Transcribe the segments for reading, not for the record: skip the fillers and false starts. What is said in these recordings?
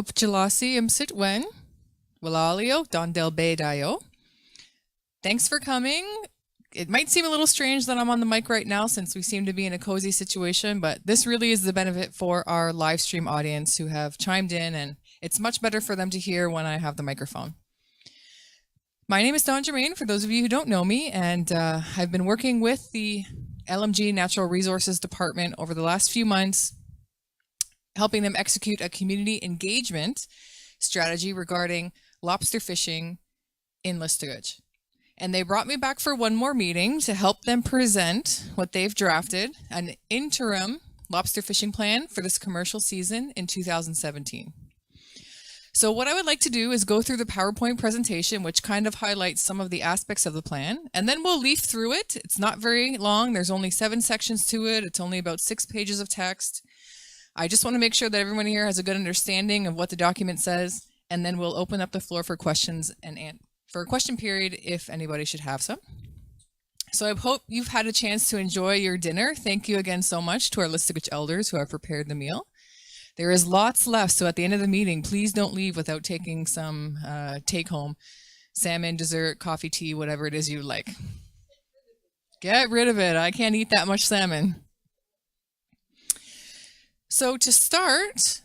Upchalasi imsitwen, Walalio Dondel Dayo. Thanks for coming. It might seem a little strange that I'm on the mic right now since we seem to be in a cozy situation, but this really is the benefit for our live stream audience who have chimed in, and it's much better for them to hear when I have the microphone. My name is Dawn Germain, for those of you who don't know me, and I've been working with the LMG Natural Resources Department over the last few months, helping them execute a community engagement strategy regarding lobster fishing in Listuguj. And they brought me back for one more meeting to help them present what they've drafted, an interim lobster fishing plan for this commercial season in 2017. So what I would like to do is go through the PowerPoint presentation, which kind of highlights some of the aspects of the plan, and then we'll leaf through it. It's not very long. There's only 7 sections to it. It's only about 6 pages of text. I just want to make sure that everyone here has a good understanding of what the document says, and then we'll open up the floor for questions and for a question period if anybody should have some. So I hope you've had a chance to enjoy your dinner. Thank you again so much to our Listuguj elders who have prepared the meal. There is lots left, so at the end of the meeting, please don't leave without taking some take-home salmon, dessert, coffee, tea, whatever it is you like. Get rid of it. I can't eat that much salmon. So to start,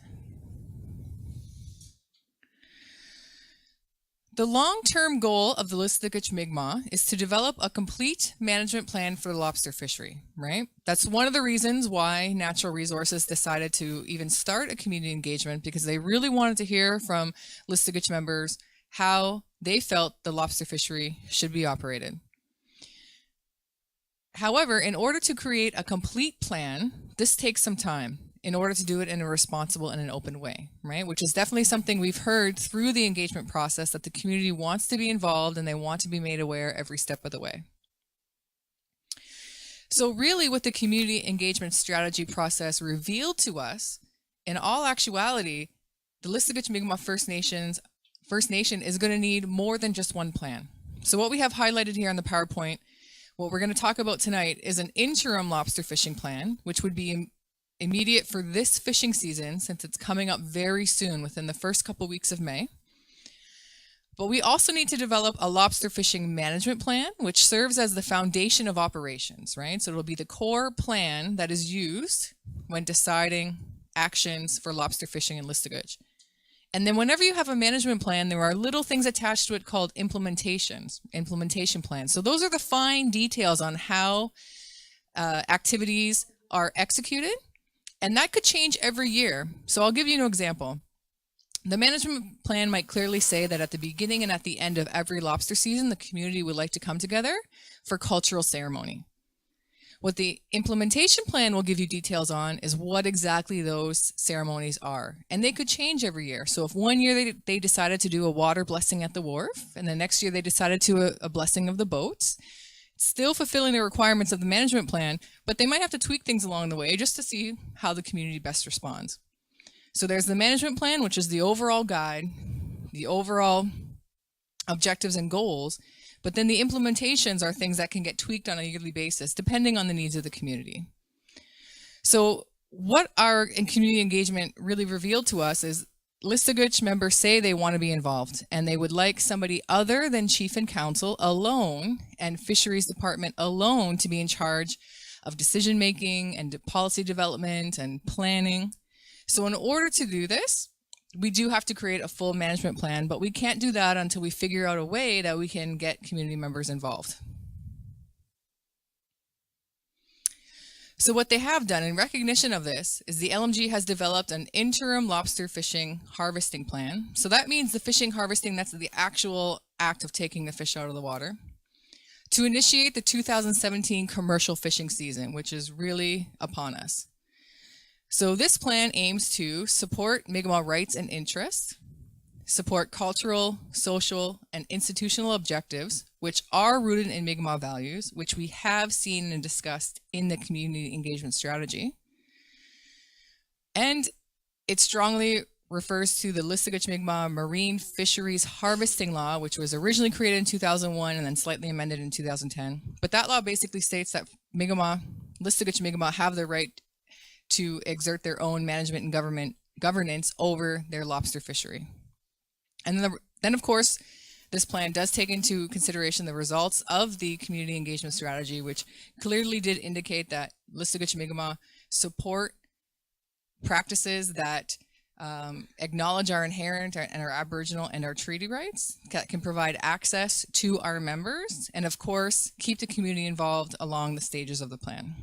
the long-term goal of the Listuguj Mi'kmaq is to develop a complete management plan for the lobster fishery, right? That's one of the reasons why Natural Resources decided to even start a community engagement, because they really wanted to hear from Listuguj members how they felt the lobster fishery should be operated. However, in order to create a complete plan, this takes some time in order to do it in a responsible and an open way, right? Which is definitely something we've heard through the engagement process, that the community wants to be involved and they want to be made aware every step of the way. So really what the community engagement strategy process revealed to us, in all actuality, the Listuguj Mi'kmaq First Nation is going to need more than just one plan. So what we have highlighted here on the PowerPoint, what we're going to talk about tonight is an interim lobster fishing plan, which would be immediate for this fishing season, since it's coming up very soon within the first couple weeks of May. But we also need to develop a lobster fishing management plan, which serves as the foundation of operations, right? So it'll be the core plan that is used when deciding actions for lobster fishing in Listuguj. And then whenever you have a management plan, there are little things attached to it called implementation plans. So those are the fine details on how activities are executed. And that could change every year. So I'll give you an example. The management plan might clearly say that at the beginning and at the end of every lobster season, the community would like to come together for cultural ceremony. What the implementation plan will give you details on is what exactly those ceremonies are. And they could change every year. So if one year they decided to do a water blessing at the wharf, and the next year they decided to a blessing of the boats, still fulfilling the requirements of the management plan, but they might have to tweak things along the way just to see how the community best responds. So there's the management plan, which is the overall guide, the overall objectives and goals, but then the implementations are things that can get tweaked on a yearly basis depending on the needs of the community. So what our community engagement really revealed to us is Listuguj members say they want to be involved, and they would like somebody other than Chief and Council alone and Fisheries Department alone to be in charge of decision making and policy development and planning. So in order to do this, we do have to create a full management plan, but we can't do that until we figure out a way that we can get community members involved. So what they have done in recognition of this is the LMG has developed an interim lobster fishing harvesting plan. So that means the fishing harvesting, that's the actual act of taking the fish out of the water, to initiate the 2017 commercial fishing season, which is really upon us. So this plan aims to support Mi'kmaq rights and interests, support cultural, social, and institutional objectives, which are rooted in Mi'kmaq values, which we have seen and discussed in the community engagement strategy. And it strongly refers to the Listuguj Mi'kmaq Marine Fisheries Harvesting Law, which was originally created in 2001 and then slightly amended in 2010. But that law basically states that Listuguj Mi'kmaq have the right to exert their own management and government governance over their lobster fishery. And then, of course, this plan does take into consideration the results of the community engagement strategy, which clearly did indicate that Listuguj Mi'kmaq support practices that acknowledge our inherent and our Aboriginal and our treaty rights, that can provide access to our members, and of course, keep the community involved along the stages of the plan.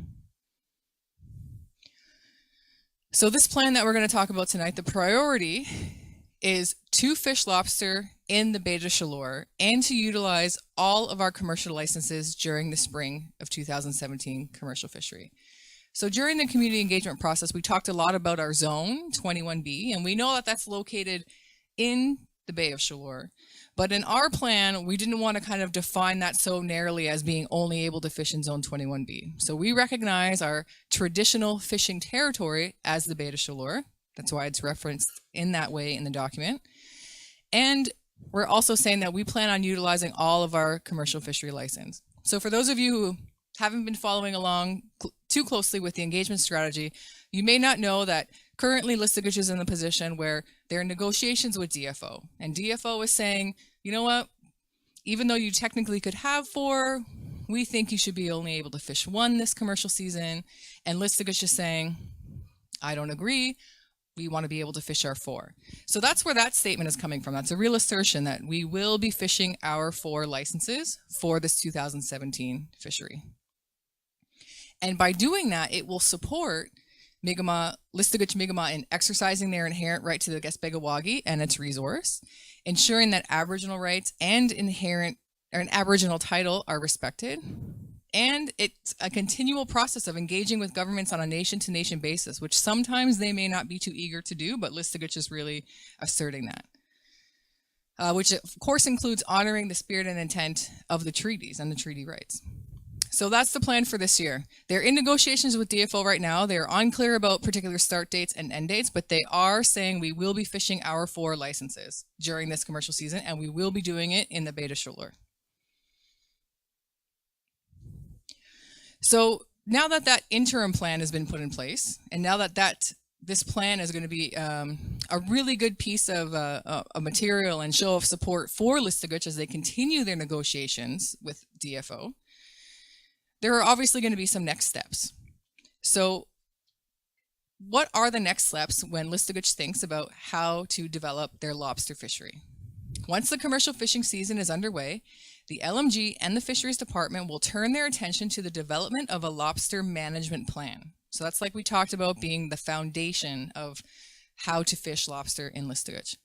So this plan that we're going to talk about tonight, the priority is to fish lobster in the Baie des Chaleurs and to utilize all of our commercial licenses during the spring of 2017 commercial fishery. So during the community engagement process, we talked a lot about our zone 21B, and we know that that's located in the Baie of Chaleurs. But in our plan, we didn't want to kind of define that so narrowly as being only able to fish in zone 21B. So we recognize our traditional fishing territory as the Baie des Chaleurs. That's why it's referenced in that way in the document. And we're also saying that we plan on utilizing all of our commercial fishery license. So for those of you who haven't been following along too closely with the engagement strategy, you may not know that currently Listuguj is in the position where they're in negotiations with DFO. And DFO is saying, you know what, even though you technically could have 4, we think you should be only able to fish 1 this commercial season. And Listuguj is saying, I don't agree. We want to be able to fish our 4. So that's where that statement is coming from. That's a real assertion that we will be fishing our 4 licenses for this 2017 fishery. And by doing that, it will support Listuguj Mi'kmaq in exercising their inherent right to the Gaspegawaagi and its resource, ensuring that Aboriginal rights and an Aboriginal title are respected. And it's a continual process of engaging with governments on a nation-to-nation basis, which sometimes they may not be too eager to do, but Listuguj is really asserting that, which of course includes honoring the spirit and intent of the treaties and the treaty rights. So that's the plan for this year. They're in negotiations with DFO right now. They're unclear about particular start dates and end dates, but they are saying we will be fishing our 4 licenses during this commercial season, and we will be doing it in the Baie des Chaleurs. So now that that interim plan has been put in place, and now that this plan is going to be a really good piece of material and show of support for Listuguj as they continue their negotiations with DFO, there are obviously going to be some next steps. So what are the next steps when Listuguj thinks about how to develop their lobster fishery? Once the commercial fishing season is underway, the LMG and the Fisheries Department will turn their attention to the development of a lobster management plan. So that's like we talked about being the foundation of how to fish lobster in Listuguj.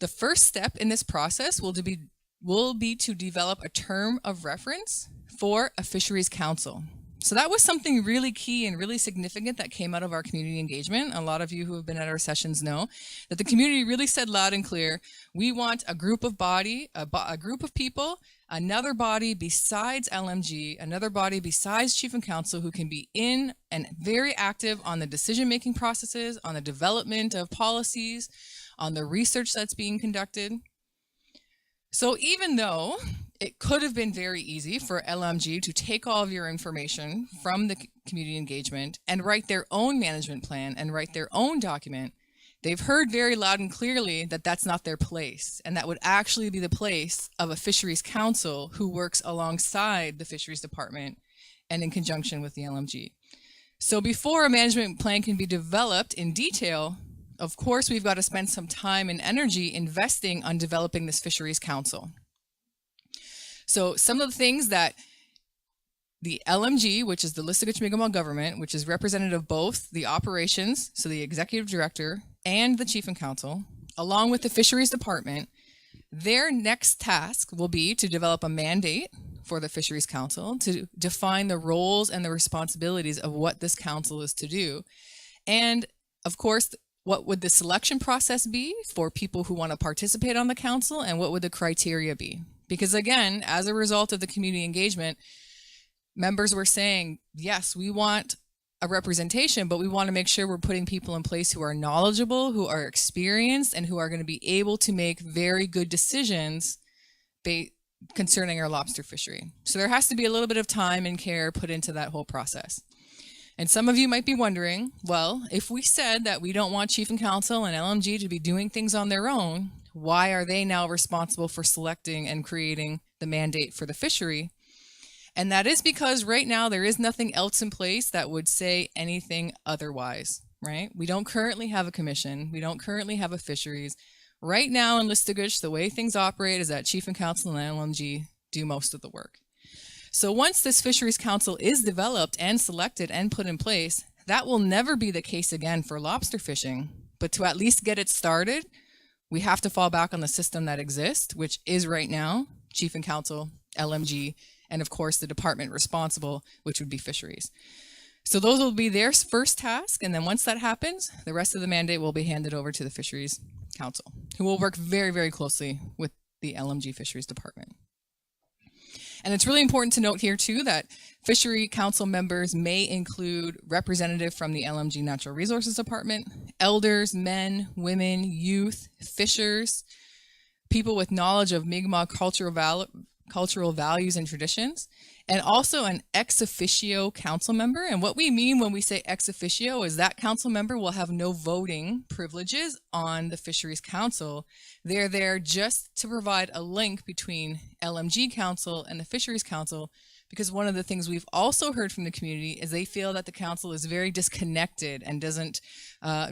The first step in this process will be to develop a term of reference for a fisheries council. So that was something really key and really significant that came out of our community engagement. A lot of you who have been at our sessions know that the community really said loud and clear, we want a group of people, another body besides LMG, another body besides Chief and Council who can be in and very active on the decision-making processes, on the development of policies, on the research that's being conducted. So even though it could have been very easy for LMG to take all of your information from the community engagement and write their own management plan and write their own document, they've heard very loud and clearly that that's not their place, and that would actually be the place of a fisheries council who works alongside the fisheries department and in conjunction with the LMG. So before a management plan can be developed in detail, of course, we've got to spend some time and energy investing on developing this fisheries council. So some of the things that the LMG, which is the Listuguj Mi'kmaq government, which is representative of both the operations, so the executive director and the chief and council, along with the fisheries department, their next task will be to develop a mandate for the fisheries council to define the roles and the responsibilities of what this council is to do. And of course, what would the selection process be for people who want to participate on the council, and what would the criteria be? Because again, as a result of the community engagement, members were saying, yes, we want a representation, but we want to make sure we're putting people in place who are knowledgeable, who are experienced, and who are going to be able to make very good decisions concerning our lobster fishery. So there has to be a little bit of time and care put into that whole process. And some of you might be wondering, well, if we said that we don't want Chief and Council and LMG to be doing things on their own, why are they now responsible for selecting and creating the mandate for the fishery? And that is because right now there is nothing else in place that would say anything otherwise, right? We don't currently have a commission. We don't currently have a fisheries. Right now in Listuguj, the way things operate is that Chief and Council and LMG do most of the work. So once this Fisheries Council is developed and selected and put in place, that will never be the case again for lobster fishing. But to at least get it started, we have to fall back on the system that exists, which is right now Chief and Council, LMG, and of course the department responsible, which would be fisheries. So those will be their first task. And then once that happens, the rest of the mandate will be handed over to the Fisheries Council, who will work very, very closely with the LMG Fisheries Department. And it's really important to note here too that Fishery Council members may include representative from the LMG Natural Resources Department, elders, men, women, youth, fishers, people with knowledge of Mi'kmaq cultural values and traditions, and also an ex officio council member. And what we mean when we say ex officio is that council member will have no voting privileges on the Fisheries Council. They're there just to provide a link between LMG Council and the Fisheries Council, because one of the things we've also heard from the community is they feel that the council is very disconnected and doesn't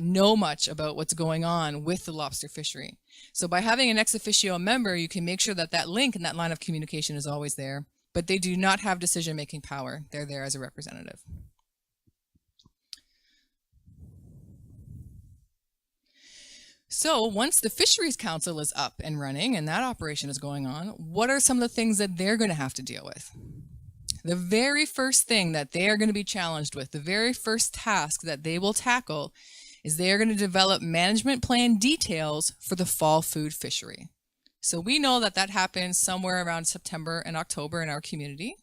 know much about what's going on with the lobster fishery. So by having an ex officio member, you can make sure that that link and that line of communication is always there, but they do not have decision-making power. They're there as a representative. So once the Fisheries Council is up and running and that operation is going on, what are some of the things that they're going to have to deal with? The very first thing that they are going to be challenged with, the very first task that they will tackle, is they are going to develop management plan details for the fall food fishery. So we know that that happens somewhere around September and October in our community.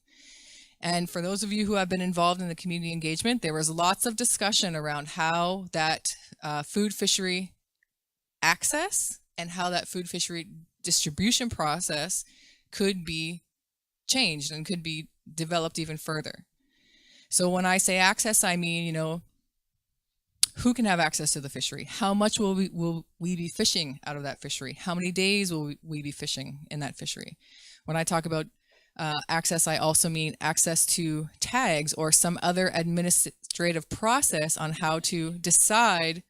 And for those of you who have been involved in the community engagement, there was lots of discussion around how that food fishery access and how that food fishery distribution process could be changed and could be developed even further. So when I say access, I mean, you know, who can have access to the fishery? How much will we be fishing out of that fishery? How many days will we be fishing in that fishery? When I talk about access, I also mean access to tags or some other administrative process on how to decide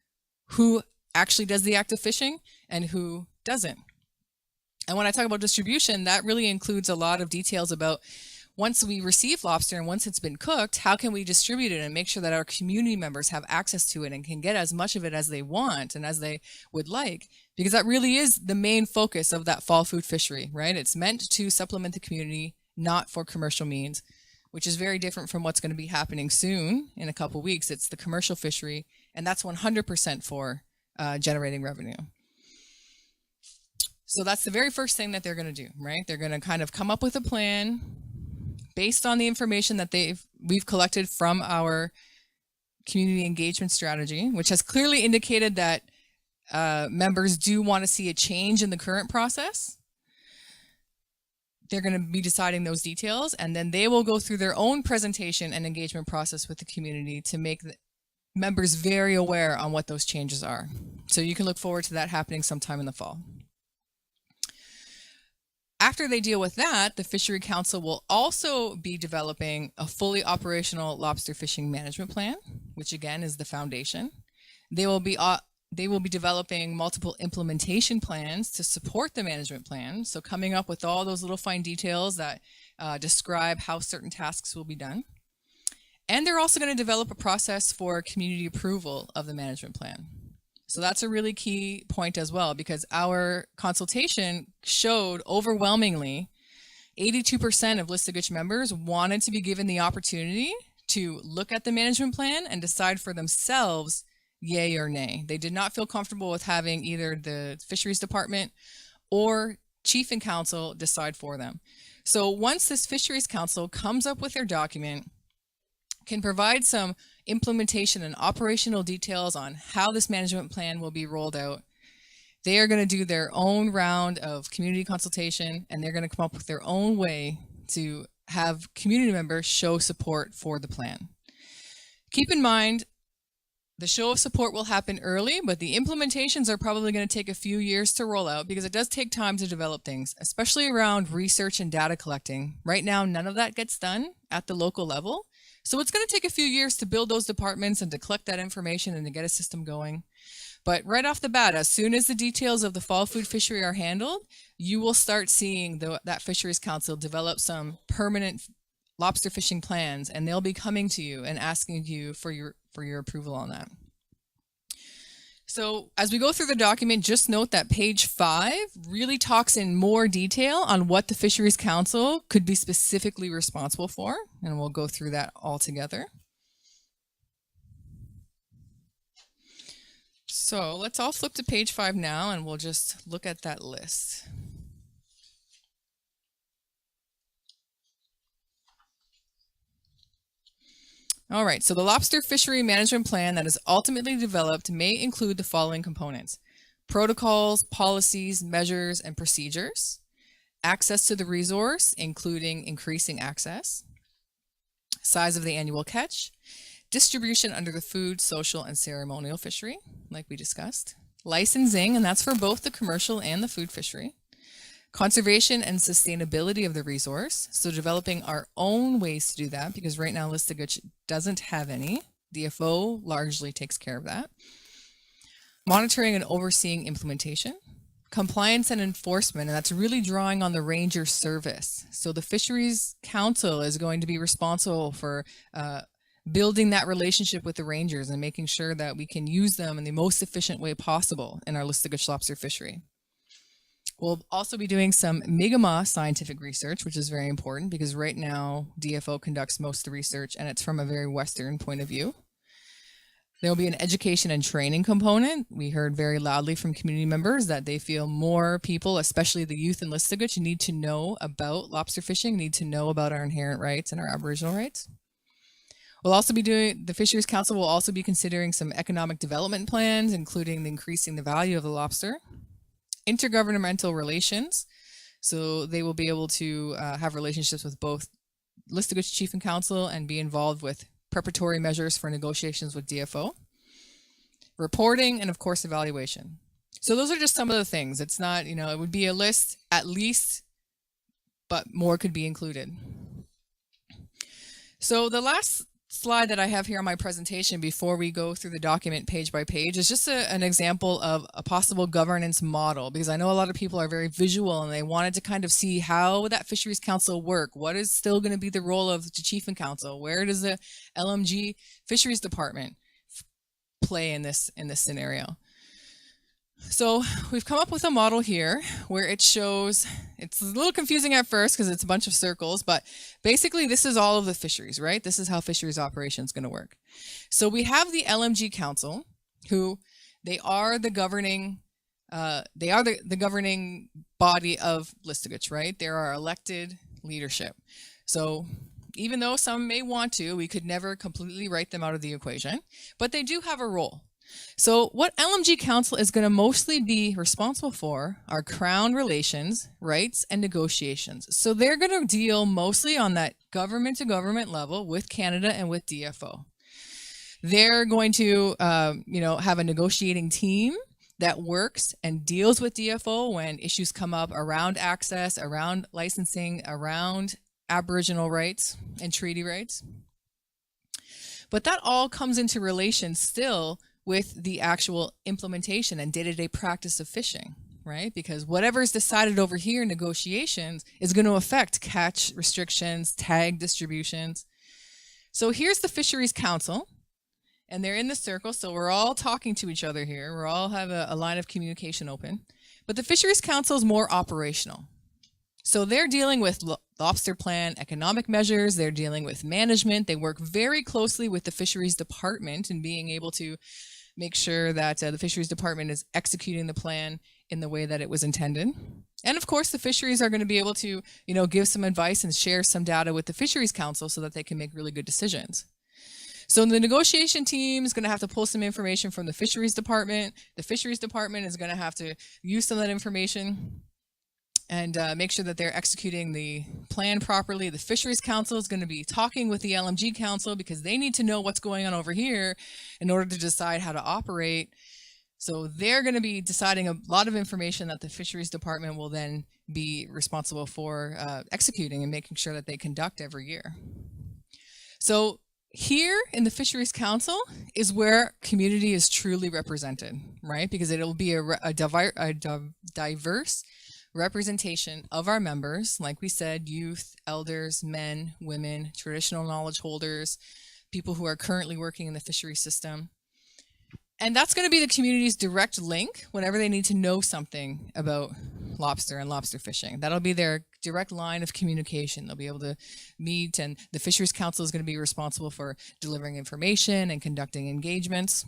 who actually does the act of fishing and who doesn't. And when I talk about distribution, that really includes a lot of details about once we receive lobster and once it's been cooked, how can we distribute it and make sure that our community members have access to it and can get as much of it as they want and as they would like, because that really is the main focus of that fall food fishery, right? It's meant to supplement the community, not for commercial means, which is very different from what's going to be happening soon in a couple weeks. It's the commercial fishery, and that's 100% for generating revenue. So that's the very first thing that they're going to do, right? They're going to kind of come up with a plan based on the information that we've collected from our community engagement strategy, which has clearly indicated that members do want to see a change in the current process. They're going to be deciding those details, and then they will go through their own presentation and engagement process with the community to make the members very aware on what those changes are. So you can look forward to that happening sometime in the fall. After they deal with that, the Fishery Council will also be developing a fully operational lobster fishing management plan, which again is the foundation. They will be developing multiple implementation plans to support the management plan. So coming up with all those little fine details that describe how certain tasks will be done. And they're also going to develop a process for community approval of the management plan. So that's a really key point as well, because our consultation showed overwhelmingly 82% of Listuguj members wanted to be given the opportunity to look at the management plan and decide for themselves yay or nay. They did not feel comfortable with having either the fisheries department or chief and council decide for them. So once this fisheries council comes up with their document, can provide some implementation and operational details on how this management plan will be rolled out. They are going to do their own round of community consultation, and they're going to come up with their own way to have community members show support for the plan. Keep in mind, the show of support will happen early, but the implementations are probably going to take a few years to roll out because it does take time to develop things, especially around research and data collecting. Right now, none of that gets done at the local level. So it's going to take a few years to build those departments and to collect that information and to get a system going. But right off the bat, as soon as the details of the fall food fishery are handled, you will start seeing that Fisheries Council develop some permanent lobster fishing plans, and they'll be coming to you and asking you for your approval on that. So as we go through the document, just note that page 5 really talks in more detail on what the Fisheries Council could be specifically responsible for, and we'll go through that all together. So let's all flip to page 5 now, and we'll just look at that list. All right, so the lobster fishery management plan that is ultimately developed may include the following components: protocols, policies, measures, and procedures, access to the resource, including increasing access, size of the annual catch, distribution under the food, social, and ceremonial fishery, like we discussed, licensing, and that's for both the commercial and the food fishery, conservation and sustainability of the resource, so developing our own ways to do that, because right now Listuguj doesn't have any. DFO largely takes care of that. Monitoring and overseeing implementation. Compliance and enforcement, and that's really drawing on the ranger service. So the Fisheries Council is going to be responsible for building that relationship with the rangers and making sure that we can use them in the most efficient way possible in our Listuguj lobster fishery. We'll also be doing some Mi'kmaq scientific research, which is very important because right now DFO conducts most of the research and it's from a very Western point of view. There will be an education and training component. We heard very loudly from community members that they feel more people, especially the youth in Listuguj, need to know about lobster fishing, need to know about our inherent rights and our Aboriginal rights. We'll also be doing, the Fisheries Council will also be considering some economic development plans, including increasing the value of the lobster. Intergovernmental relations, so they will be able to have relationships with both Listuguj Chief and Council and be involved with preparatory measures for negotiations with DFO. Reporting, and of course evaluation. So those are just some of the things. It's not, it would be a list at least, but more could be included. So the last slide that I have here on my presentation before we go through the document page by page is just an example of a possible governance model, because I know a lot of people are very visual and they wanted to kind of see how that Fisheries Council work. What is still going to be the role of the Chief and Council? Where does the LMG Fisheries Department play in this scenario? So we've come up with a model here where it shows, it's a little confusing at first because it's a bunch of circles, but basically this is all of the fisheries, right? This is how fisheries operation is going to work. So we have the LMG Council, who they are the governing, the governing body of Listuguj, right? They're our elected leadership. So even though some may want to, we could never completely write them out of the equation, but they do have a role. So what LMG Council is going to mostly be responsible for are Crown relations, rights, and negotiations. So they're going to deal mostly on that government-to-government level with Canada and with DFO. They're going to, have a negotiating team that works and deals with DFO when issues come up around access, around licensing, around Aboriginal rights and treaty rights. But that all comes into relation still with the actual implementation and day-to-day practice of fishing, right? Because whatever is decided over here in negotiations is going to affect catch restrictions, tag distributions. So here's the Fisheries Council, and they're in the circle, so we're all talking to each other here. We all have a line of communication open. But the Fisheries Council is more operational. So they're dealing with lobster plan, economic measures, they're dealing with management. They work very closely with the Fisheries Department in being able to make sure that the Fisheries Department is executing the plan in the way that it was intended. And of course, the fisheries are going to be able to, give some advice and share some data with the Fisheries Council so that they can make really good decisions. So the negotiation team is going to have to pull some information from the Fisheries Department. The Fisheries Department is going to have to use some of that information and make sure that they're executing the plan properly. The Fisheries Council is going to be talking with the LMG Council because they need to know what's going on over here in order to decide how to operate. So they're going to be deciding a lot of information that the Fisheries Department will then be responsible for executing and making sure that they conduct every year. So here in the Fisheries Council is where community is truly represented, right? Because it'll be a diverse representation of our members, like we said, youth, elders, men, women, traditional knowledge holders, people who are currently working in the fishery system. And that's going to be the community's direct link whenever they need to know something about lobster and lobster fishing. That'll be their direct line of communication. They'll be able to meet, and the Fisheries Council is going to be responsible for delivering information and conducting engagements.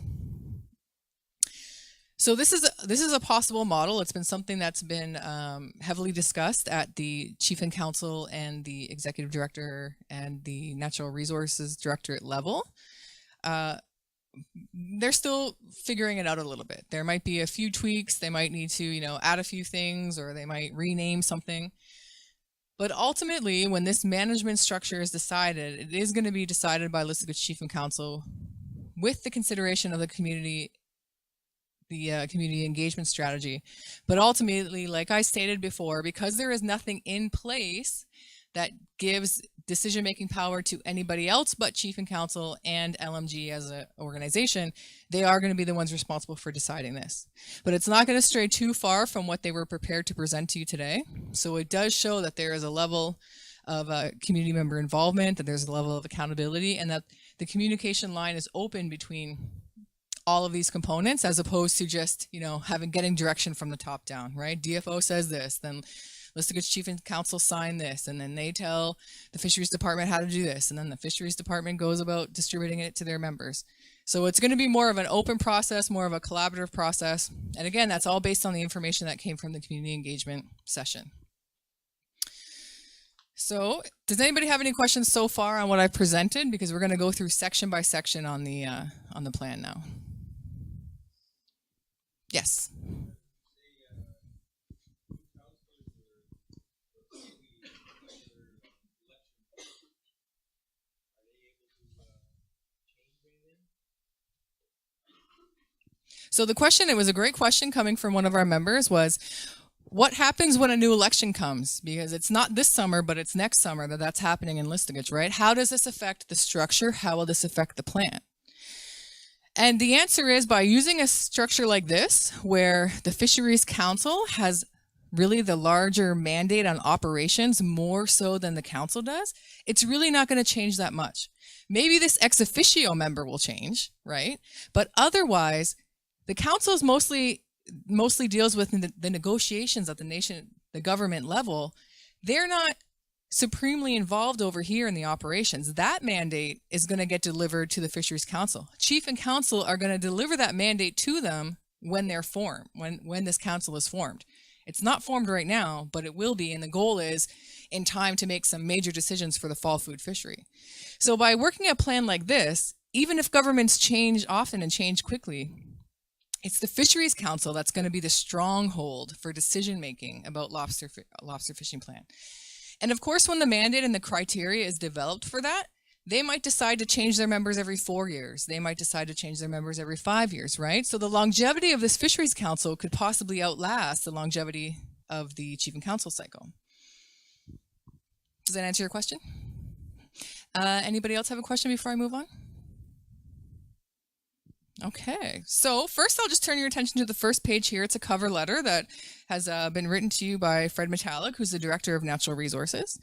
So this is a possible model. It's been something that's been heavily discussed at the Chief and Council and the Executive Director and the Natural Resources Directorate level. They're still figuring it out a little bit. There might be a few tweaks. They might need to, add a few things, or they might rename something. But ultimately, when this management structure is decided, it is going to be decided by Listuguj Chief and Council with the consideration of the community engagement strategy. But ultimately, like I stated before, because there is nothing in place that gives decision-making power to anybody else but Chief and Council and LMG as an organization, they are going to be the ones responsible for deciding this. But it's not going to stray too far from what they were prepared to present to you today. So it does show that there is a level of community member involvement, that there's a level of accountability, and that the communication line is open between all of these components, as opposed to just, getting direction from the top down, right? DFO says this, then Listuguj Chief and Council sign this, and then they tell the Fisheries Department how to do this, and then the Fisheries Department goes about distributing it to their members. So it's going to be more of an open process, more of a collaborative process. And again, that's all based on the information that came from the community engagement session. So does anybody have any questions so far on what I've presented? Because we're going to go through section by section on the plan now. Yes. So the question, it was a great question coming from one of our members, was what happens when a new election comes? Because it's not this summer, but it's next summer that's happening in Listuguj, right? How does this affect the structure? How will this affect the plan? And the answer is by using a structure like this, where the Fisheries Council has really the larger mandate on operations, more so than the council does, it's really not going to change that much. Maybe this ex officio member will change, right? But otherwise, the council mostly deals with the negotiations at the government level. They're not supremely involved over here in the operations. That mandate is going to get delivered to the Fisheries Council. Chief and Council are going to deliver that mandate to them when they're formed, when this council is formed. It's not formed right now, but it will be, and the goal is in time to make some major decisions for the fall food fishery. So by working a plan like this, even if governments change often and change quickly, it's the Fisheries Council that's going to be the stronghold for decision-making about lobster fishing plan. And of course, when the mandate and the criteria is developed for that, they might decide to change their members every 4 years. They might decide to change their members every 5 years, right? So the longevity of this Fisheries Council could possibly outlast the longevity of the Chief and Council cycle. Does that answer your question? Anybody else have a question before I move on? Okay, so first I'll just turn your attention to the first page here. It's a cover letter that has been written to you by Fred Metallic, who's the Director of Natural Resources.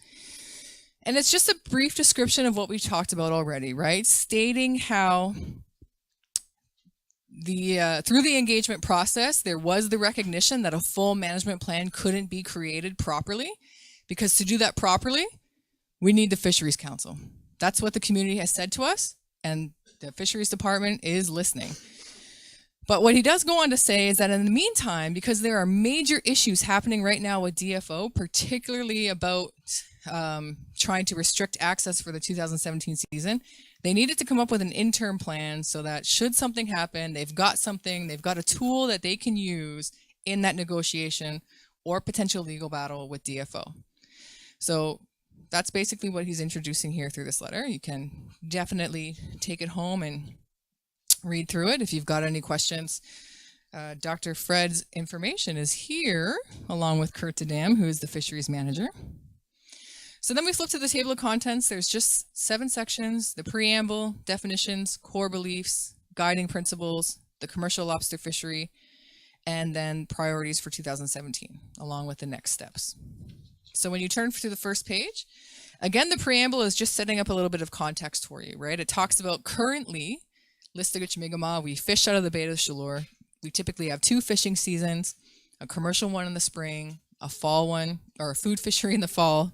And it's just a brief description of what we've talked about already, right? Stating how through the engagement process, there was the recognition that a full management plan couldn't be created properly, because to do that properly, we need the Fisheries Council. That's what the community has said to us, and the Fisheries Department is listening. But what he does go on to say is that in the meantime, because there are major issues happening right now with DFO, particularly about trying to restrict access for the 2017 season, they needed to come up with an interim plan so that should something happen, they've got a tool that they can use in that negotiation or potential legal battle with DFO. So that's basically what he's introducing here through this letter. You can definitely take it home and read through it. If you've got any questions, Dr. Fred's information is here, along with Kurt Dedam, who is the fisheries manager. So then we flip to the table of contents. There's just 7 sections: the preamble, definitions, core beliefs, guiding principles, the commercial lobster fishery, and then priorities for 2017, along with the next steps. So when you turn to the first page, again, the preamble is just setting up a little bit of context for you, right? It talks about currently, Listuguj Mi'kmaq, we fish out of the Bay of Chaleur. We typically have 2 fishing seasons, a commercial one in the spring, a fall one, or a food fishery in the fall.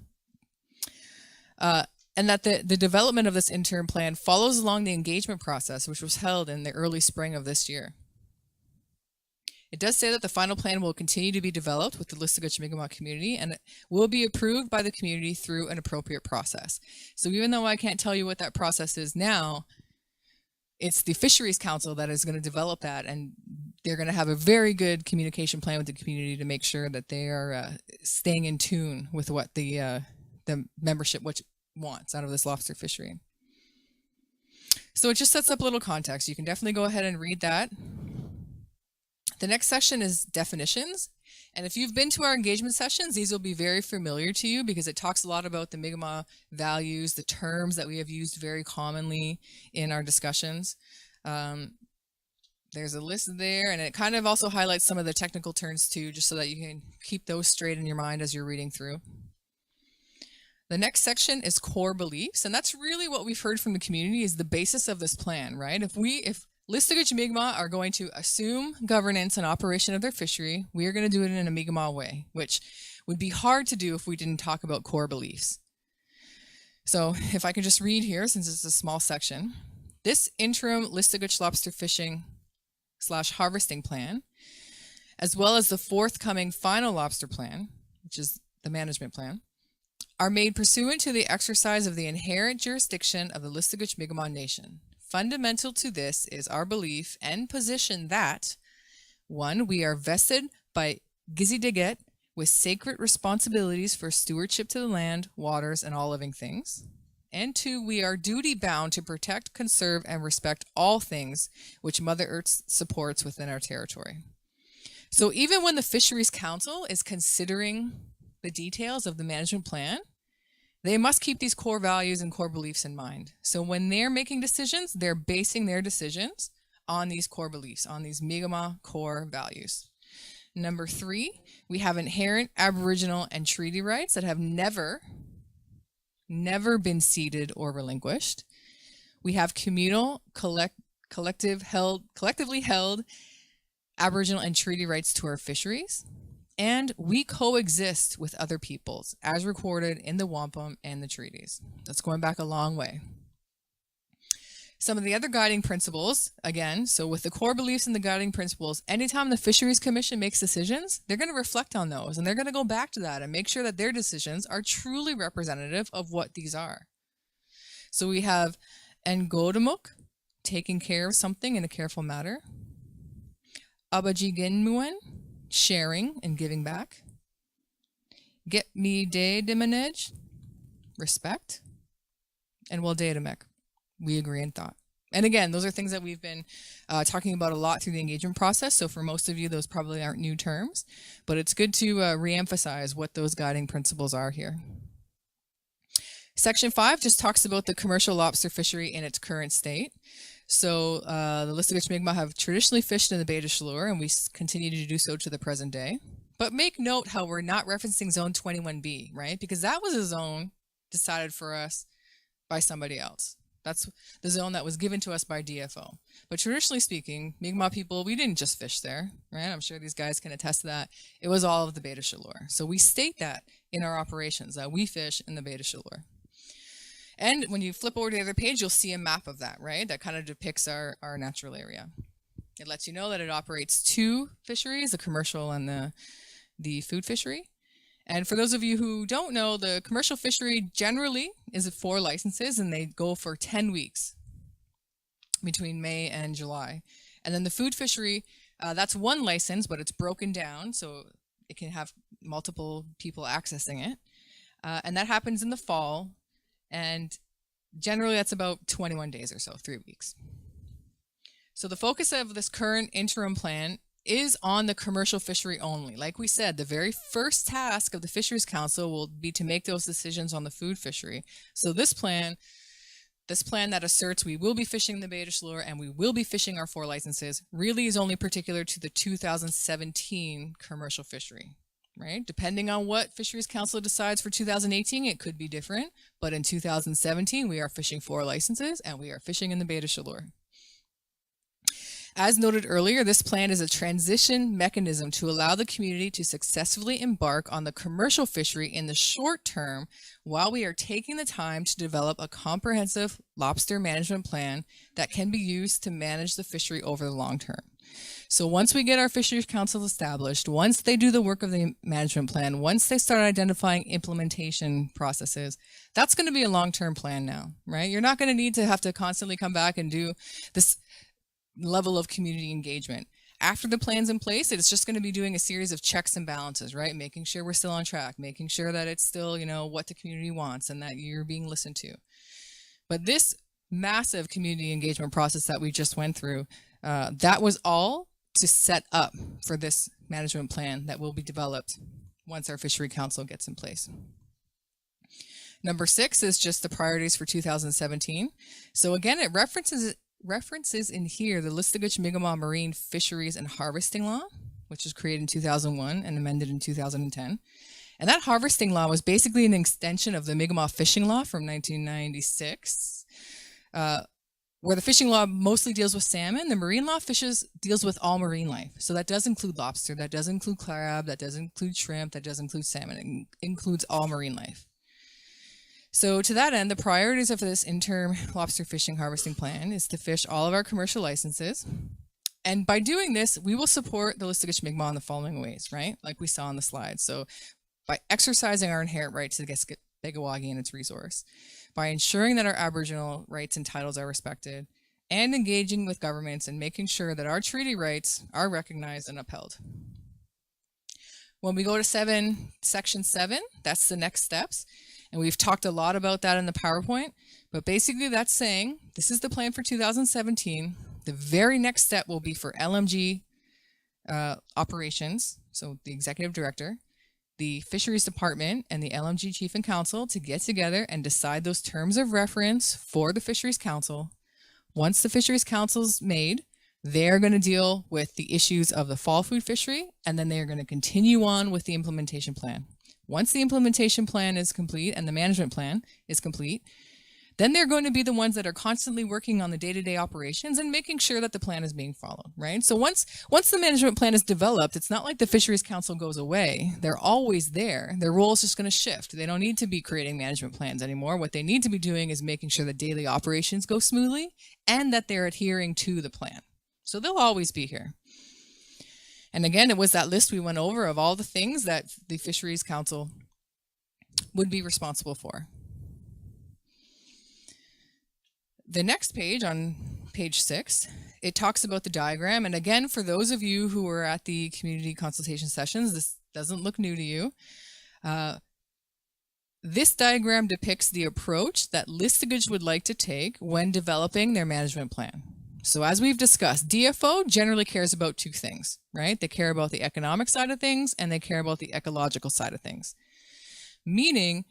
And that the development of this interim plan follows along the engagement process, which was held in the early spring of this year. It does say that the final plan will continue to be developed with the Listuguj Mi'kmaq community, and it will be approved by the community through an appropriate process. So even though I can't tell you what that process is now, it's the Fisheries Council that is going to develop that, and they're going to have a very good communication plan with the community to make sure that they are staying in tune with what the membership wants out of this lobster fishery. So it just sets up a little context. You can definitely go ahead and read that. The next section is definitions. And if you've been to our engagement sessions, these will be very familiar to you because it talks a lot about the Mi'kmaq values, the terms that we have used very commonly in our discussions. There's a list there, and it kind of also highlights some of the technical terms too, just so that you can keep those straight in your mind as you're reading through. The next section is core beliefs, and that's really what we've heard from the community is the basis of this plan, right? If Listuguj Mi'kmaq are going to assume governance and operation of their fishery, we are going to do it in a Mi'kmaq way, which would be hard to do if we didn't talk about core beliefs. So if I can just read here, since it's a small section, this interim Listuguj lobster fishing / harvesting plan, as well as the forthcoming final lobster plan, which is the management plan, are made pursuant to the exercise of the inherent jurisdiction of the Listuguj Mi'kmaq Nation. Fundamental to this is our belief and position that, 1, we are vested by Gizidiget with sacred responsibilities for stewardship to the land, waters, and all living things. And 2, we are duty-bound to protect, conserve, and respect all things which Mother Earth supports within our territory. So even when the Fisheries Council is considering the details of the management plan, they must keep these core values and core beliefs in mind. So when they're making decisions, they're basing their decisions on these core beliefs, on these Mi'kmaq core values. Number 3, we have inherent Aboriginal and treaty rights that have never been ceded or relinquished. We have communal, collectively held Aboriginal and treaty rights to our fisheries. And we coexist with other peoples, as recorded in the wampum and the treaties. That's going back a long way. Some of the other guiding principles, again, so with the core beliefs and the guiding principles, anytime the Fisheries Commission makes decisions, they're going to reflect on those, and they're going to go back to that and make sure that their decisions are truly representative of what these are. So we have Ngodamuk, taking care of something in a careful manner. Abajiginmuen, sharing and giving back. Get me de dimanage, respect. And well dedemek, we agree in thought. And again, those are things that we've been talking about a lot through the engagement process. So for most of you, those probably aren't new terms, but it's good to reemphasize what those guiding principles are here. Section 5 just talks about the commercial lobster fishery in its current state. So the Listuguj Mi'kmaq have traditionally fished in the Bay de Chaleur, and we continue to do so to the present day. But make note how we're not referencing Zone 21B, right? Because that was a zone decided for us by somebody else. That's the zone that was given to us by DFO. But traditionally speaking, Mi'kmaq people, we didn't just fish there, right? I'm sure these guys can attest to that. It was all of the Bay de Chaleur. So we state that in our operations, that we fish in the Bay de Chaleur. And when you flip over to the other page, you'll see a map of that, right? That kind of depicts our natural area. It lets you know that it operates 2 fisheries, the commercial and the food fishery. And for those of you who don't know, the commercial fishery generally is 4 licenses, and they go for 10 weeks between May and July. And then the food fishery, that's 1 license, but it's broken down. So it can have multiple people accessing it. And that happens in the fall. And generally that's about 21 days or so, 3 weeks. So the focus of this current interim plan is on the commercial fishery only. Like we said, the very first task of the Fisheries Council will be to make those decisions on the food fishery. So this plan that asserts we will be fishing the Bay de Chaleur and we will be fishing our 4 licenses really is only particular to the 2017 commercial fishery, right? Depending on what Fisheries Council decides for 2018, it could be different. But in 2017, we are fishing 4 licenses and we are fishing in the Bay de Chaleur. As noted earlier, this plan is a transition mechanism to allow the community to successfully embark on the commercial fishery in the short term while we are taking the time to develop a comprehensive lobster management plan that can be used to manage the fishery over the long term. So once we get our Fisheries Council established, once they do the work of the management plan, once they start identifying implementation processes, that's going to be a long-term plan now, right? You're not going to need to have to constantly come back and do this level of community engagement. After the plan's in place, it's just going to be doing a series of checks and balances, right? Making sure we're still on track, making sure that it's still, what the community wants and that you're being listened to. But this massive community engagement process that we just went through, that was all to set up for this management plan that will be developed once our Fishery Council gets in place. Number 6 is just the priorities for 2017. So again, it references in here the Listuguj Mi'kmaq Marine Fisheries and Harvesting Law, which was created in 2001 and amended in 2010. And that harvesting law was basically an extension of the Mi'kmaq Fishing Law from 1996, where the fishing law mostly deals with salmon. The marine law deals with all marine life. So that does include lobster, that does include crab, that does include shrimp, that does include salmon. It includes all marine life. So to that end, the priorities of this interim lobster fishing harvesting plan is to fish all of our commercial licenses. And by doing this, we will support the Listuguj Mi'kmaq in the following ways, right? Like we saw on the slide. So by exercising our inherent right to the Begawaagi and its resource, by ensuring that our Aboriginal rights and titles are respected, and engaging with governments and making sure that our treaty rights are recognized and upheld. When we go to section 7, that's the next steps. And we've talked a lot about that in the PowerPoint, but basically that's saying this is the plan for 2017. The very next step will be for LMG operations, so the executive director, the fisheries department, and the LMG chief and council to get together and decide those terms of reference for the fisheries council. Once the fisheries council's made, they're going to deal with the issues of the fall food fishery, and then they're going to continue on with the implementation plan. Once the implementation plan is complete and the management plan is complete, then they're going to be the ones that are constantly working on the day-to-day operations and making sure that the plan is being followed, right? So once the management plan is developed, it's not like the Fisheries Council goes away. They're always there. Their role is just going to shift. They don't need to be creating management plans anymore. What they need to be doing is making sure that daily operations go smoothly and that they're adhering to the plan. So they'll always be here. And again, it was that list we went over of all the things that the Fisheries Council would be responsible for. The next page, on page 6, it talks about the diagram. And again, for those of you who were at the community consultation sessions, this doesn't look new to you. This diagram depicts the approach that Listuguj would like to take when developing their management plan. So as we've discussed, DFO generally cares about 2 things, right? They care about the economic side of things and they care about the ecological side of things. Meaning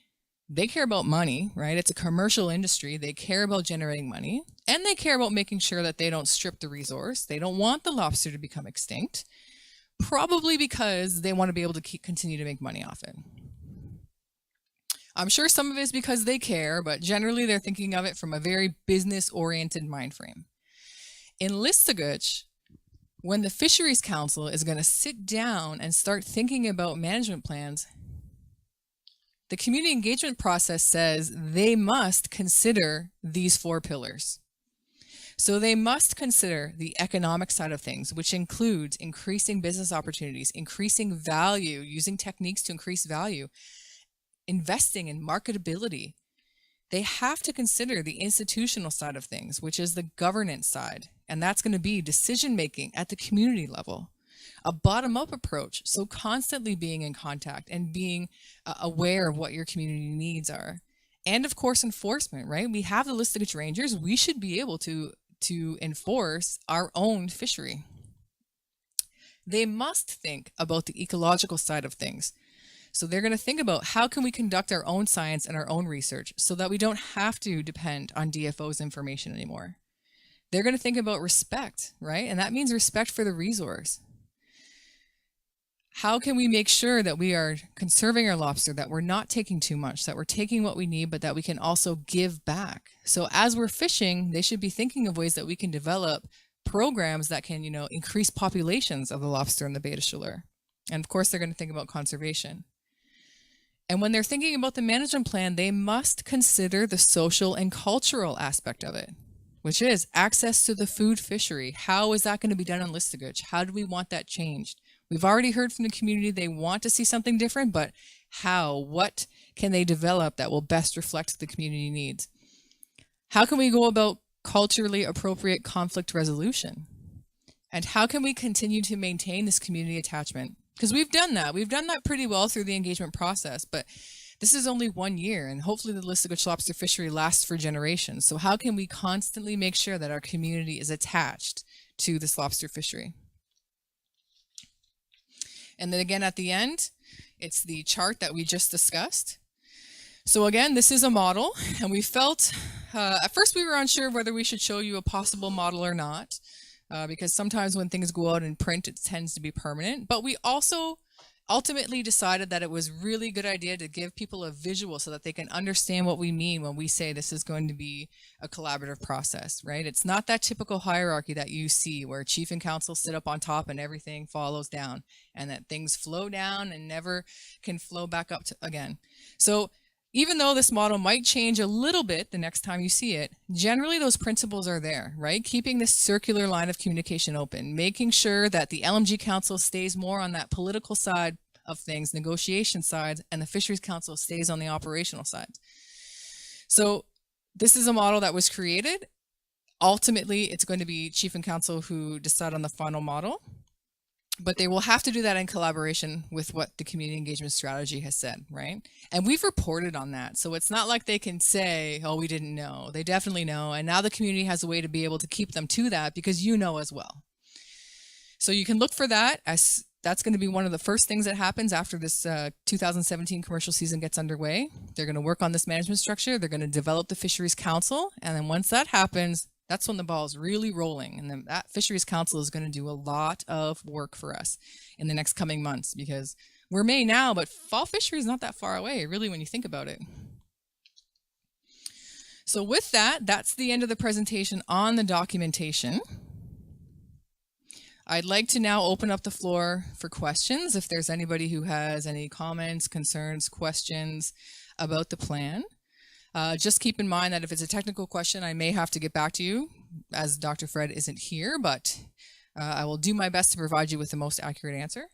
they care about money, right? It's a commercial industry. They care about generating money and they care about making sure that they don't strip the resource. They don't want the lobster to become extinct, probably because they want to be able to continue to make money off it. I'm sure some of it is because they care, but generally they're thinking of it from a very business-oriented mind frame. In Listuguj, when the Fisheries Council is going to sit down and start thinking about management plans, the community engagement process says they must consider these 4 pillars. So they must consider the economic side of things, which includes increasing business opportunities, increasing value, using techniques to increase value, investing in marketability. They have to consider the institutional side of things, which is the governance side. And that's going to be decision-making at the community level. A bottom-up approach, so constantly being in contact and being aware of what your community needs are. And of course, enforcement, right? We have the Listuguj Rangers. We should be able to enforce our own fishery. They must think about the ecological side of things. So they're going to think about how can we conduct our own science and our own research so that we don't have to depend on DFO's information anymore. They're going to think about respect, right? And that means respect for the resource. How can we make sure that we are conserving our lobster, that we're not taking too much, that we're taking what we need, but that we can also give back? So as we're fishing, they should be thinking of ways that we can develop programs that can, increase populations of the lobster and the beta chaleur. And of course, they're going to think about conservation. And when they're thinking about the management plan, they must consider the social and cultural aspect of it, which is access to the food fishery. How is that going to be done on Listuguj? How do we want that changed? We've already heard from the community they want to see something different, but how? What can they develop that will best reflect the community needs? How can we go about culturally appropriate conflict resolution? And how can we continue to maintain this community attachment? Because we've done that. We've done that pretty well through the engagement process, but this is only 1 year, and hopefully the Listuguj lobster fishery lasts for generations. So how can we constantly make sure that our community is attached to this lobster fishery? And then again, at the end, it's the chart that we just discussed. So again, this is a model, and we felt, at first we were unsure whether we should show you a possible model or not, because sometimes when things go out in print, it tends to be permanent. But we also ultimately decided that it was really good idea to give people a visual so that they can understand what we mean when we say this is going to be a collaborative process, right? It's not that typical hierarchy that you see where chief and council sit up on top and everything follows down, and that things flow down and never can flow back up again. So even though this model might change a little bit the next time you see it, generally those principles are there, right? Keeping this circular line of communication open, making sure that the LMG Council stays more on that political side of things, negotiation side, and the Fisheries Council stays on the operational side. So this is a model that was created. Ultimately, it's going to be Chief and Council who decide on the final model, but they will have to do that in collaboration with what the community engagement strategy has said, right? And we've reported on that. So it's not like they can say, oh, we didn't know. They definitely know. And now the community has a way to be able to keep them to that because you know as well. So you can look for that, as that's going to be one of the first things that happens after this 2017 commercial season gets underway. They're going to work on this management structure. They're going to develop the Fisheries Council. And then once that happens, that's when the ball is really rolling. And then that Fisheries Council is going to do a lot of work for us in the next coming months, because we're May now, but fall fishery is not that far away, really, when you think about it. So with that, that's the end of the presentation on the documentation. I'd like to now open up the floor for questions. If there's anybody who has any comments, concerns, questions about the plan. Just keep in mind that if it's a technical question, I may have to get back to you, as Dr. Fred isn't here, but I will do my best to provide you with the most accurate answer.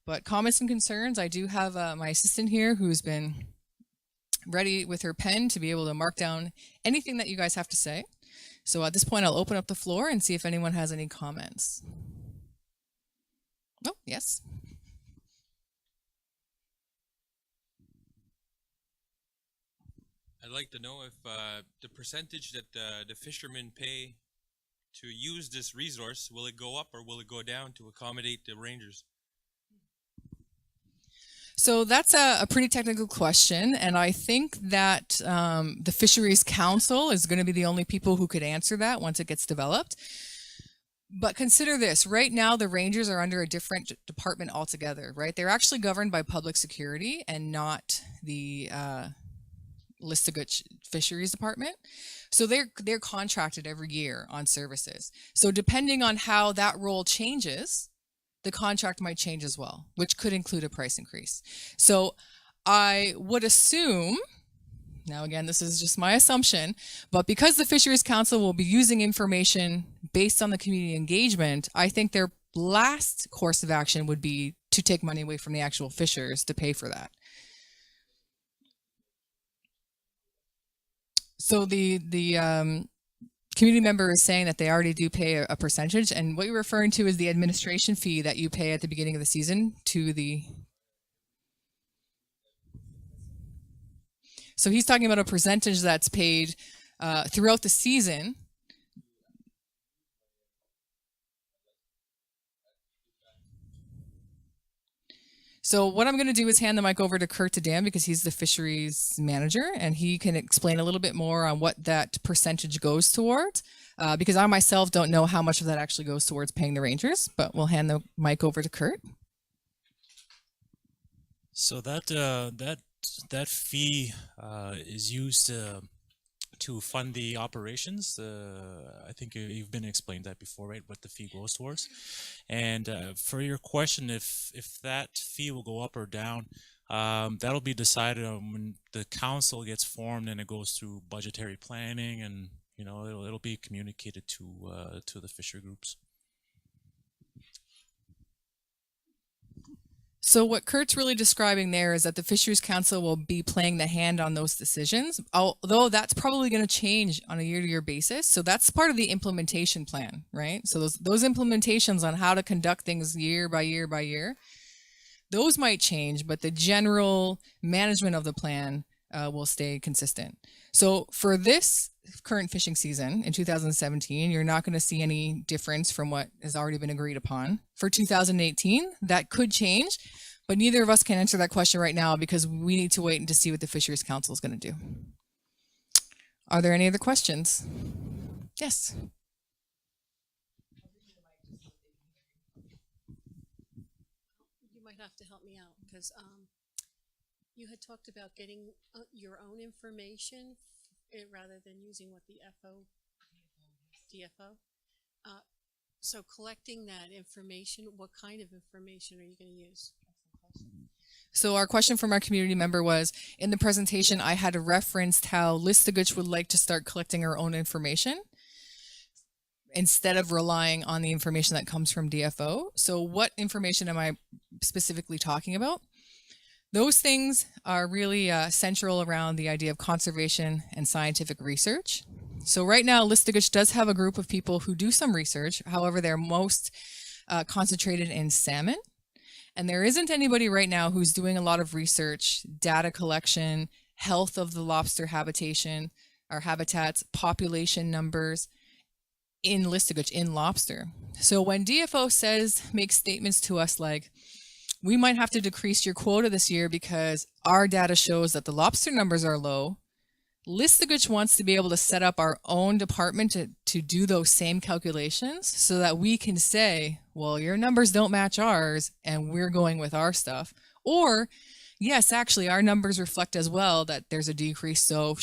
But comments and concerns, I do have my assistant here who's been ready with her pen to be able to mark down anything that you guys have to say. So at this point, I'll open up the floor and see if anyone has any comments. Oh, yes. I'd like to know if the percentage that the fishermen pay to use this resource, will it go up or will it go down to accommodate the rangers? So that's a pretty technical question, and I think that the Fisheries Council is going to be the only people who could answer that once it gets developed. But consider this, right now the rangers are under a different department altogether, right? They're actually governed by public security and not the Listuguj Fisheries Department. So they're contracted every year on services. So depending on how that role changes, the contract might change as well, which could include a price increase. So I would assume, now again, this is just my assumption, but because the Fisheries Council will be using information based on the community engagement, I think their last course of action would be to take money away from the actual fishers to pay for that. So the community member is saying that they already do pay a percentage, and what you're referring to is the administration fee that you pay at the beginning of the season to the. So he's talking about a percentage that's paid throughout the season. So what I'm going to do is hand the mic over to Kurt to Dan because he's the fisheries manager and he can explain a little bit more on what that percentage goes towards. Because I myself don't know how much of that actually goes towards paying the rangers, but we'll hand the mic over to Kurt. So that fee is used to fund the operations. I think you've been explained that before, right? What the fee goes towards. And for your question, if that fee will go up or down, that'll be decided on when the council gets formed and it goes through budgetary planning, and it'll be communicated to the fisher groups. So what Kurt's really describing there is that the Fisheries Council will be playing the hand on those decisions, although that's probably going to change on a year-to-year basis. So that's part of the implementation plan, right? So those implementations on how to conduct things year by year by year, those might change, but the general management of the plan will stay consistent. So for this current fishing season in 2017, you're not going to see any difference from what has already been agreed upon. For 2018, that could change, but neither of us can answer that question right now because we need to wait and to see what the Fisheries Council is going to do. Are there any other questions? Yes. You might have to help me out because you had talked about getting your own information rather than using what the DFO. So collecting that information, what kind of information are you going to use? So our question from our community member was, in the presentation, I had referenced how Listuguj would like to start collecting our own information instead of relying on the information that comes from DFO. So what information am I specifically talking about? Those things are really central around the idea of conservation and scientific research. So right now, Listuguj does have a group of people who do some research. However, they're most concentrated in salmon. And there isn't anybody right now who's doing a lot of research, data collection, health of the lobster habitation or habitats, population numbers in Listuguj, in lobster. So when DFO makes statements to us like, we might have to decrease your quota this year because our data shows that the lobster numbers are low. Listuguj wants to be able to set up our own department to do those same calculations so that we can say, well, your numbers don't match ours and we're going with our stuff. Or, yes, actually, our numbers reflect as well that there's a decrease, so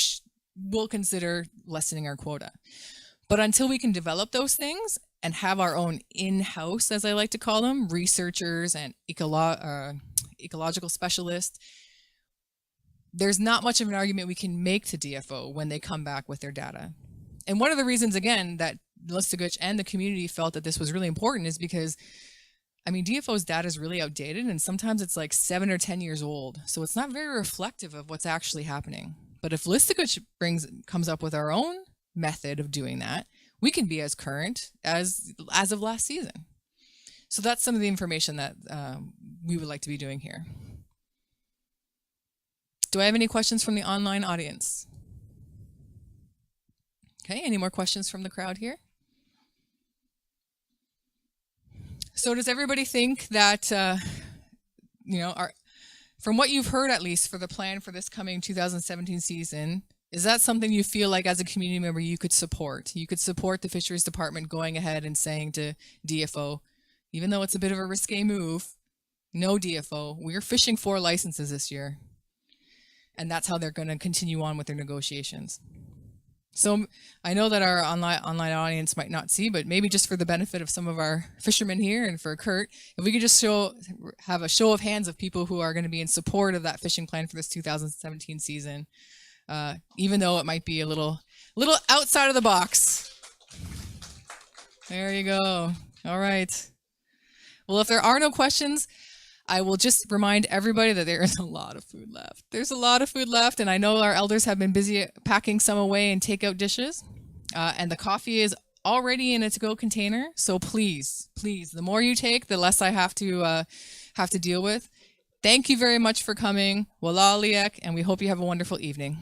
we'll consider lessening our quota. But until we can develop those things and have our own in-house, as I like to call them, researchers and ecological specialists, there's not much of an argument we can make to DFO when they come back with their data. And one of the reasons, again, that Listuguj and the community felt that this was really important is because, I mean, DFO's data is really outdated and sometimes it's like 7 or 10 years old. So it's not very reflective of what's actually happening. But if Listuguj comes up with our own method of doing that, we can be as current as of last season. So that's some of the information that we would like to be doing here. Do I have any questions from the online audience? Okay, any more questions from the crowd here? So does everybody think that, from what you've heard at least for the plan for this coming 2017 season, is that something you feel like as a community member you could support? You could support the fisheries department going ahead and saying to DFO, even though it's a bit of a risque move, no DFO, we're fishing 4 licenses this year. And that's how they're going to continue on with their negotiations. So I know that our online audience might not see, but maybe just for the benefit of some of our fishermen here and for Kurt, if we could just have a show of hands of people who are going to be in support of that fishing plan for this 2017 season, even though it might be a little outside of the box. There you go. All right. Well, if there are no questions, I will just remind everybody that there is a lot of food left. There's a lot of food left, and I know our elders have been busy packing some away in takeout dishes. And the coffee is already in a to-go container. So please, the more you take, the less I have to deal with. Thank you very much for coming. Wala aliak, and we hope you have a wonderful evening.